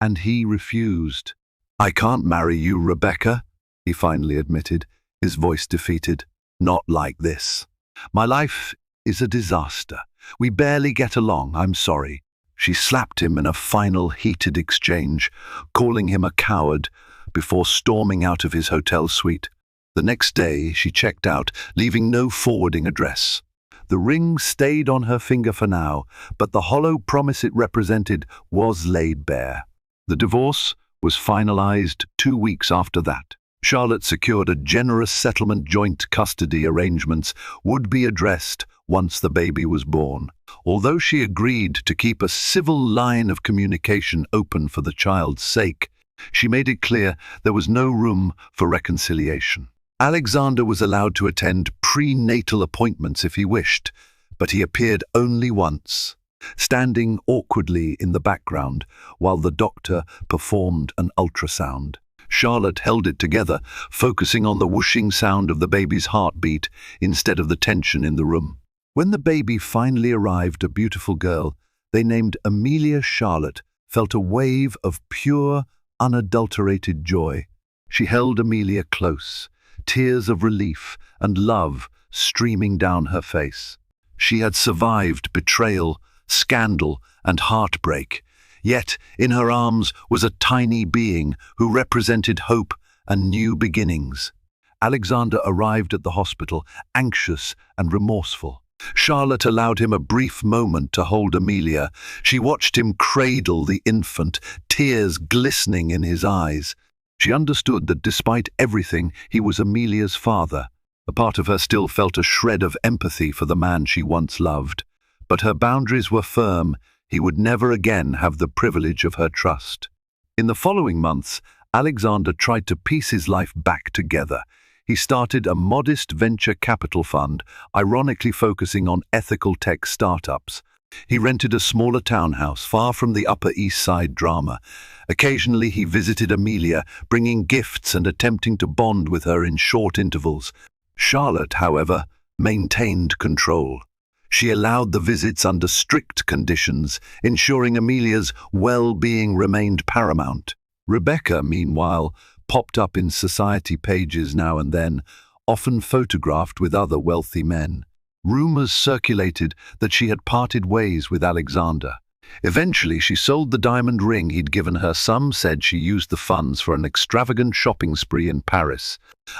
and he refused. "I can't marry you, Rebecca," he finally admitted, his voice defeated. "Not like this. My life is a disaster. We barely get along, I'm sorry." She slapped him in a final heated exchange, calling him a coward, before storming out of his hotel suite. The next day, she checked out, leaving no forwarding address. The ring stayed on her finger for now, but the hollow promise it represented was laid bare. The divorce was finalized 2 weeks after that. Charlotte secured a generous settlement. Joint custody arrangements would be addressed once the baby was born. Although she agreed to keep a civil line of communication open for the child's sake, she made it clear there was no room for reconciliation. Alexander was allowed to attend prenatal appointments if he wished, but he appeared only once, standing awkwardly in the background while the doctor performed an ultrasound. Charlotte held it together, focusing on the whooshing sound of the baby's heartbeat instead of the tension in the room. When the baby finally arrived, a beautiful girl they named Amelia Charlotte felt a wave of pure, unadulterated joy. She held Amelia close, tears of relief and love streaming down her face. She had survived betrayal, scandal, and heartbreak, yet in her arms was a tiny being who represented hope and new beginnings. Alexander arrived at the hospital, anxious and remorseful. Charlotte allowed him a brief moment to hold Amelia. She watched him cradle the infant, tears glistening in his eyes. She understood that despite everything, he was Amelia's father. A part of her still felt a shred of empathy for the man she once loved. But her boundaries were firm. He would never again have the privilege of her trust. In the following months, Alexander tried to piece his life back together. He started a modest venture capital fund, ironically focusing on ethical tech startups. He rented a smaller townhouse far from the Upper East Side drama. Occasionally he visited Amelia, bringing gifts and attempting to bond with her in short intervals. Charlotte, however, maintained control. She allowed the visits under strict conditions, ensuring Amelia's well-being remained paramount. Rebecca, meanwhile, popped up in society pages now and then, often photographed with other wealthy men. Rumors circulated that she had parted ways with Alexander. Eventually, she sold the diamond ring he'd given her. Some said she used the funds for an extravagant shopping spree in Paris.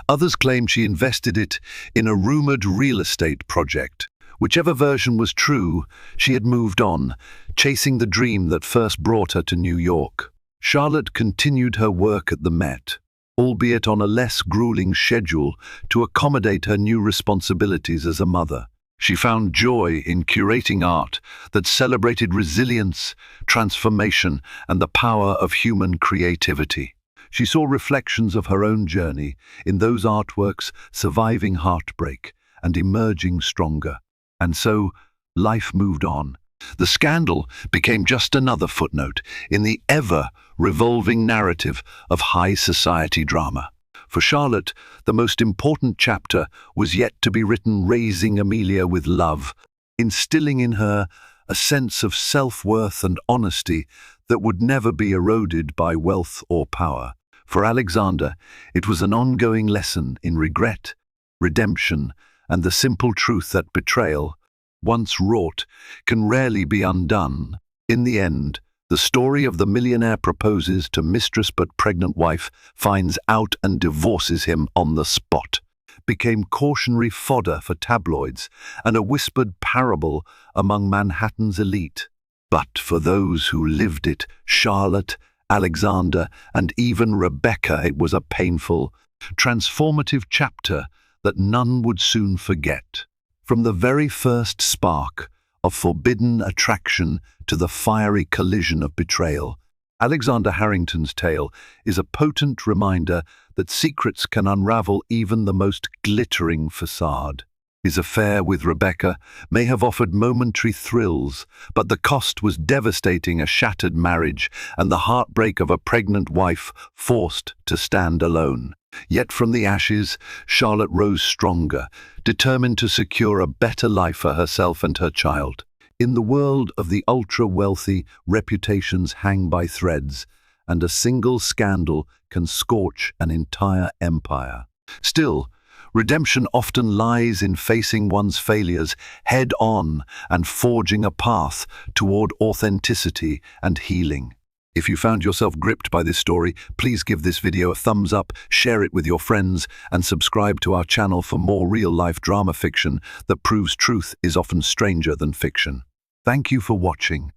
Others claimed she invested it in a rumored real estate project. Whichever version was true, she had moved on, chasing the dream that first brought her to New York. Charlotte continued her work at the Met, albeit on a less grueling schedule to accommodate her new responsibilities as a mother. She found joy in curating art that celebrated resilience, transformation, and the power of human creativity. She saw reflections of her own journey in those artworks, surviving heartbreak and emerging stronger. And so, life moved on. The scandal became just another footnote in the ever-revolving narrative of high society drama. For Charlotte, the most important chapter was yet to be written, raising Amelia with love, instilling in her a sense of self-worth and honesty that would never be eroded by wealth or power. For Alexander, it was an ongoing lesson in regret, redemption, and the simple truth that betrayal, once wrought, can rarely be undone. In the end, the story of the millionaire proposes to mistress but pregnant wife, finds out and divorces him on the spot, became cautionary fodder for tabloids and a whispered parable among Manhattan's elite. But for those who lived it, Charlotte, Alexander, and even Rebecca, it was a painful, transformative chapter that none would soon forget. From the very first spark of forbidden attraction to the fiery collision of betrayal, Alexander Harrington's tale is a potent reminder that secrets can unravel even the most glittering facade. His affair with Rebecca may have offered momentary thrills, but the cost was devastating: a shattered marriage and the heartbreak of a pregnant wife forced to stand alone. Yet from the ashes, Charlotte rose stronger, determined to secure a better life for herself and her child. In the world of the ultra-wealthy, reputations hang by threads, and a single scandal can scorch an entire empire. Still, redemption often lies in facing one's failures head-on and forging a path toward authenticity and healing. If you found yourself gripped by this story, please give this video a thumbs up, share it with your friends, and subscribe to our channel for more real-life drama fiction that proves truth is often stranger than fiction. Thank you for watching.